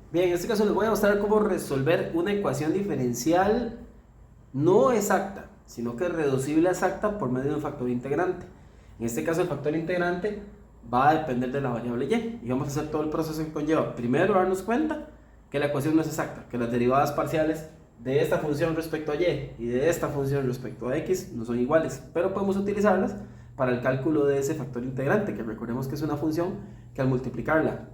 Bien, en este caso les voy a mostrar cómo resolver una ecuación diferencial no exacta, sino que reducible a exacta por medio de un factor integrante. En este caso el factor integrante va a depender de la variable y vamos a hacer todo el proceso que conlleva. Primero darnos cuenta que la ecuación no es exacta, que las derivadas parciales de esta función respecto a y de esta función respecto a x no son iguales, pero podemos utilizarlas para el cálculo de ese factor integrante, que recordemos que es una función que al multiplicarla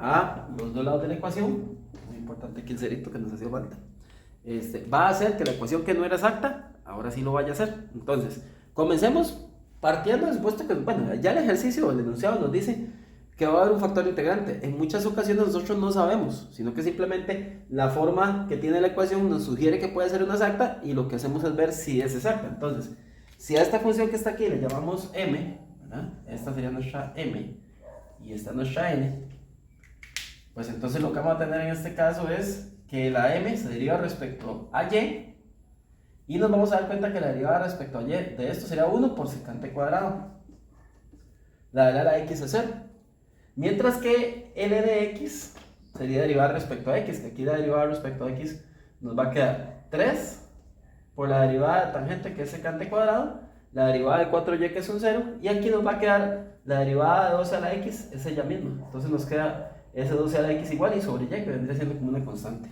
a los dos lados de la ecuación, muy importante aquí el cerito que nos hacía falta, va a hacer que la ecuación que no era exacta, ahora sí lo vaya a hacer. Entonces, comencemos partiendo del supuesto que, bueno, ya el ejercicio, el enunciado nos dice que va a haber un factor integrante. En muchas ocasiones nosotros no sabemos, sino que simplemente la forma que tiene la ecuación nos sugiere que puede ser una exacta y lo que hacemos es ver si es exacta. Entonces, si a esta función que está aquí le llamamos m, ¿verdad? Esta sería nuestra m y esta nuestra n, pues entonces lo que vamos a tener en este caso es que la m se deriva respecto a y nos vamos a dar cuenta que la derivada respecto a y de esto sería 1 por secante cuadrado. La de la x es 0. Mientras que l de x sería derivada respecto a x, que aquí la derivada respecto a x nos va a quedar 3 por la derivada de tangente, que es secante cuadrado, la derivada de 4y, que es un 0, y aquí nos va a quedar la derivada de 12 a la x, es ella misma. Entonces nos queda ese 12 a la x igual y sobre y, que vendría siendo como una constante.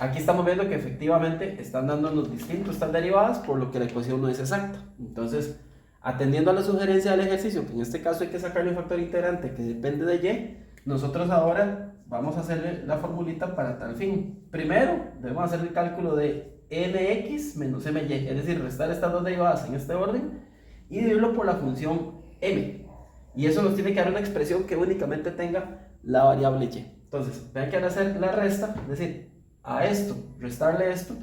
Aquí estamos viendo que efectivamente están dándonos distintos estas derivadas, por lo que la ecuación no es exacta. Entonces, atendiendo a la sugerencia del ejercicio, que en este caso hay que sacarle un factor integrante que depende de y, nosotros ahora vamos a hacer la formulita para tal fin. Primero, debemos hacer el cálculo de nx menos my, es decir, restar estas dos derivadas en este orden y dividirlo por la función m. Y eso nos tiene que dar una expresión que únicamente tenga la variable y. Entonces, vean que al hacer la resta, es decir, a esto, restarle esto,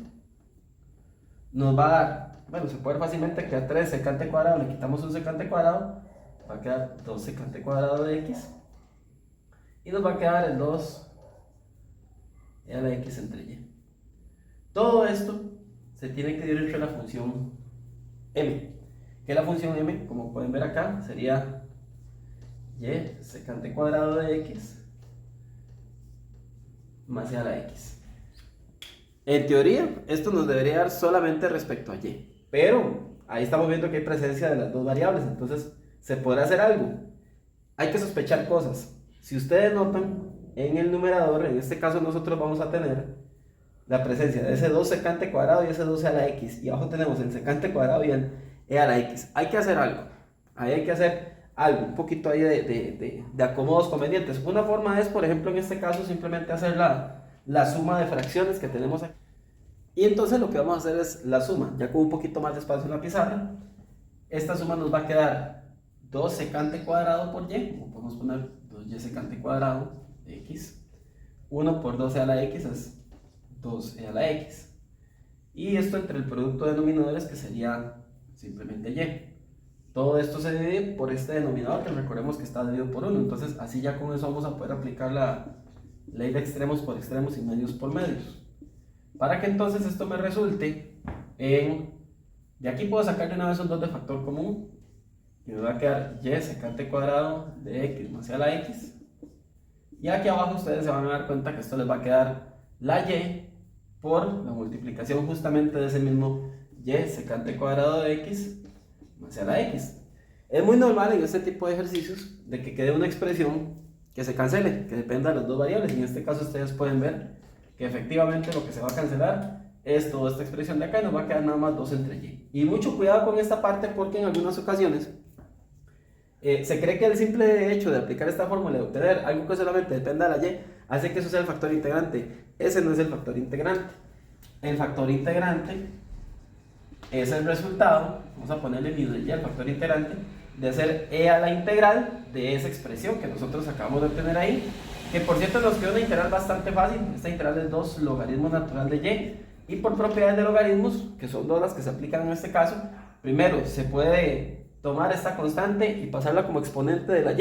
nos va a dar, bueno, se puede ver fácilmente que a 3 secante cuadrado le quitamos un secante cuadrado, va a quedar 2 secante cuadrado de x, y nos va a quedar el 2 a la x entre y. Todo esto se tiene que dividir entre la función m, que la función m, como pueden ver acá, sería y secante cuadrado de x más y a la x. En teoría, esto nos debería dar solamente respecto a y, pero ahí estamos viendo que hay presencia de las dos variables, entonces se podrá hacer algo. Hay que sospechar cosas. Si ustedes notan, en el numerador, en este caso nosotros vamos a tener la presencia de ese 2 secante cuadrado y ese 12 a la x, y abajo tenemos el secante cuadrado y el e a la x. Hay que hacer algo, ahí hay que hacer algo, un poquito ahí de acomodos convenientes. Una forma es, por ejemplo, en este caso, simplemente hacer la suma de fracciones que tenemos aquí. Y entonces lo que vamos a hacer es la suma, ya con un poquito más de espacio en la pizarra. Esta suma nos va a quedar 2 secante cuadrado por y, como podemos poner 2y secante cuadrado de x. 1 por 12 a la x es 2e a la x. Y esto entre el producto de denominadores, que sería simplemente y. Todo esto se divide por este denominador, que recordemos que está dividido por 1. Entonces así ya con eso vamos a poder aplicar la ley de extremos por extremos y medios por medios, para que entonces esto me resulte en, de aquí puedo sacar de una vez un 2 de factor común, y me va a quedar y secante cuadrado de x más y a la x, y aquí abajo ustedes se van a dar cuenta que esto les va a quedar la y por la multiplicación justamente de ese mismo y secante cuadrado de x más y a la x. Es muy normal en este tipo de ejercicios de que quede una expresión que se cancele, que dependa de las dos variables, y en este caso ustedes pueden ver que efectivamente lo que se va a cancelar es toda esta expresión de acá y nos va a quedar nada más 2 entre y. Y mucho cuidado con esta parte, porque en algunas ocasiones se cree que el simple hecho de aplicar esta fórmula y obtener algo que solamente dependa de la y hace que eso sea el factor integrante. Ese no es el factor integrante. El factor integrante es el resultado, vamos a ponerle mi y al factor integrante, de hacer e a la integral de esa expresión que nosotros acabamos de obtener ahí, que por cierto nos queda una integral bastante fácil. Esta integral es 2 logaritmo natural de y por propiedades de logaritmos, que son dos las que se aplican en este caso, primero se puede tomar esta constante y pasarla como exponente de la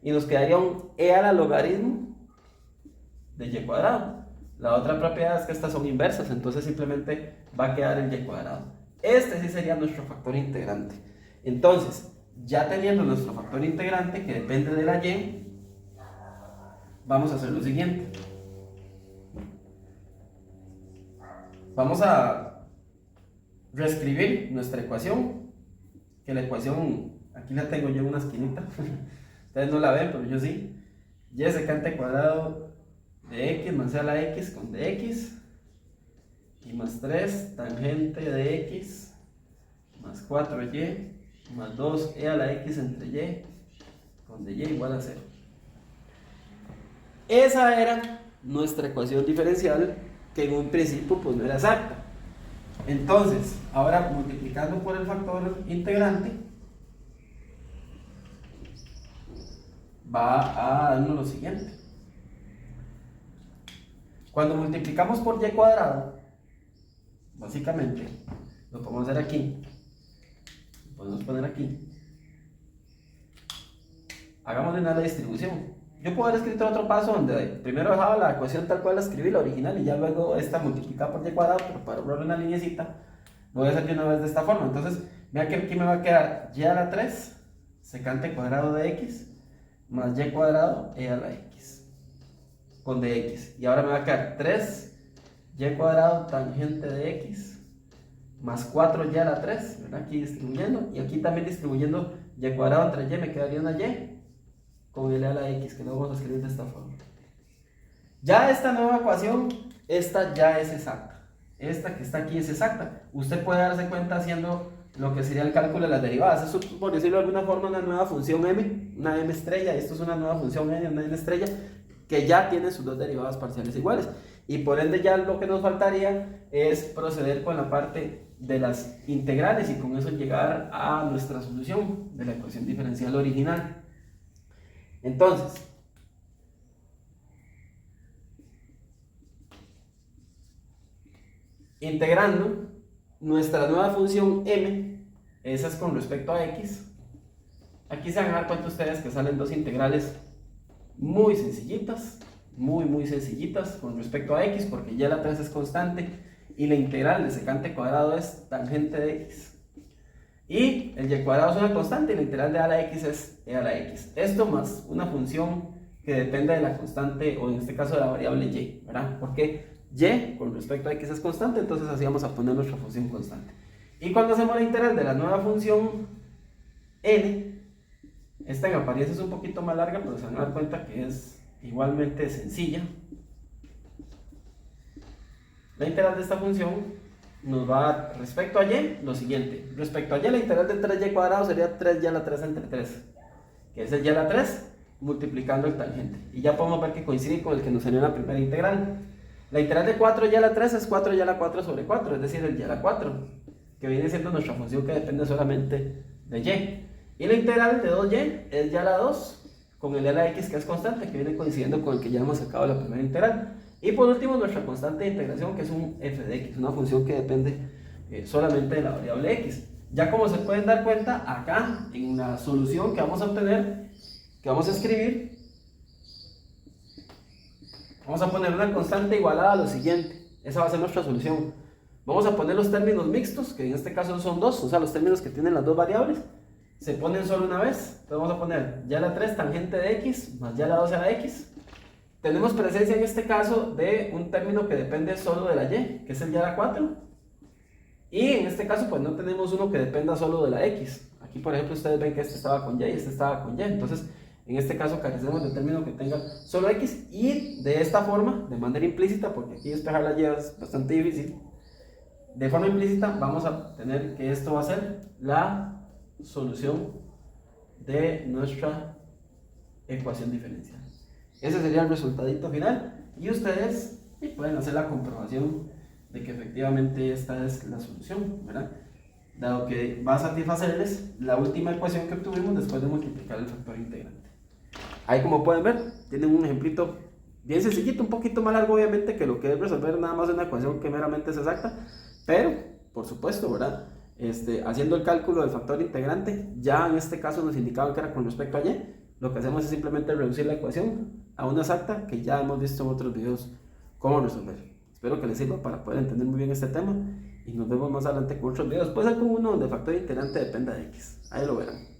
y nos quedaría un e a la logaritmo de y cuadrado. La otra propiedad es que estas son inversas, entonces simplemente va a quedar el y cuadrado. Este sí sería nuestro factor integrante. Entonces, ya teniendo nuestro factor integrante que depende de la y, vamos a hacer lo siguiente. vamos a reescribir nuestra ecuación, que la ecuación, aquí la tengo yo en una esquinita, ustedes no la ven, pero yo sí. Y secante cuadrado de x más e a la x con dx, y más 3 tangente de x más 4y más 2e a la x entre y con dy igual a 0. Esa era nuestra ecuación diferencial, que en un principio pues no era exacta. Entonces, ahora multiplicando por el factor integrante, va a darnos lo siguiente. Cuando multiplicamos por y cuadrado, básicamente, lo podemos hacer aquí, lo podemos poner aquí. Hagamos de una la distribución. Yo puedo haber escrito otro paso donde primero dejaba la ecuación tal cual la escribí, la original, y ya luego esta multiplicada por y cuadrado, pero para borrar una linecita, voy a hacer de una vez de esta forma. Entonces, vea que aquí me va a quedar y a la 3 secante cuadrado de x más y cuadrado e a la x con dx. Y ahora me va a quedar 3 y cuadrado tangente de x más 4y a la 3, ¿verdad? Aquí distribuyendo, y aquí también distribuyendo y cuadrado entre y, me quedaría una y con el a la x, que lo vamos a escribir de esta forma. Ya esta nueva ecuación, esta ya es exacta. Esta que está aquí es exacta. Usted puede darse cuenta haciendo lo que sería el cálculo de las derivadas. Eso, por decirlo de alguna forma, una nueva función m, una m estrella. Esto es una nueva función n, una n estrella, que ya tiene sus dos derivadas parciales iguales. Y por ende ya lo que nos faltaría es proceder con la parte de las integrales y con eso llegar a nuestra solución de la ecuación diferencial original. Entonces, integrando nuestra nueva función m, esa es con respecto a x. Aquí se van a dar cuenta ustedes que salen dos integrales muy sencillitas, muy sencillitas con respecto a x, porque ya la 3 es constante y la integral de secante cuadrado es tangente de x. Y el y cuadrado es una constante y la integral de a la x es e a la x. Esto más una función que depende de la constante, o en este caso de la variable y, ¿verdad? Porque y con respecto a x es constante, entonces así vamos a poner nuestra función constante. Y cuando hacemos la integral de la nueva función n, esta en apariencia es un poquito más larga, pero se van a dar cuenta que es igualmente sencilla. La integral de esta función nos va a dar, respecto a y, lo siguiente. Respecto a y, la integral de 3y cuadrado sería 3y a la 3 entre 3, que es el y a la 3 multiplicando el tangente. Y ya podemos ver que coincide con el que nos salió en la primera integral. La integral de 4y a la 3 es 4y a la 4 sobre 4, es decir, el y a la 4, que viene siendo nuestra función que depende solamente de y. Y la integral de 2y es y a la 2 con el e a la x, que es constante, que viene coincidiendo con el que ya hemos sacado la primera integral. Y por último, nuestra constante de integración, que es un f de x, una función que depende solamente de la variable x. Ya como se pueden dar cuenta, acá en la solución que vamos a obtener, que vamos a escribir, vamos a poner una constante igualada a lo siguiente. Esa va a ser nuestra solución. Vamos a poner los términos mixtos, que en este caso son dos, o sea, los términos que tienen las dos variables, se ponen solo una vez. Entonces vamos a poner y a la 3 tangente de x más y a la 2 a la x. Tenemos presencia en este caso de un término que depende solo de la y, que es el y a la 4. Y en este caso pues no tenemos uno que dependa solo de la x. Aquí por ejemplo ustedes ven que este estaba con y este estaba con y. Entonces en este caso carecemos de término que tenga solo x. Y de esta forma, de manera implícita, porque aquí despejar la y es bastante difícil, de forma implícita vamos a tener que esto va a ser la solución de nuestra ecuación diferencial. Ese sería el resultadito final y ustedes pueden hacer la comprobación de que efectivamente esta es la solución, ¿verdad? Dado que va a satisfacerles la última ecuación que obtuvimos después de multiplicar el factor integrante. Ahí, como pueden ver, tienen un ejemplito bien sencillito, un poquito más largo obviamente que lo que es resolver nada más una ecuación que meramente es exacta, pero por supuesto, ¿verdad? Haciendo el cálculo del factor integrante, ya en este caso nos indicaban que era con respecto a y. Lo que hacemos es simplemente reducir la ecuación a una exacta, que ya hemos visto en otros videos cómo resolver. Espero que les sirva para poder entender muy bien este tema y nos vemos más adelante con otros videos. Puede ser con uno donde el factor integrante dependa de x. Ahí lo verán.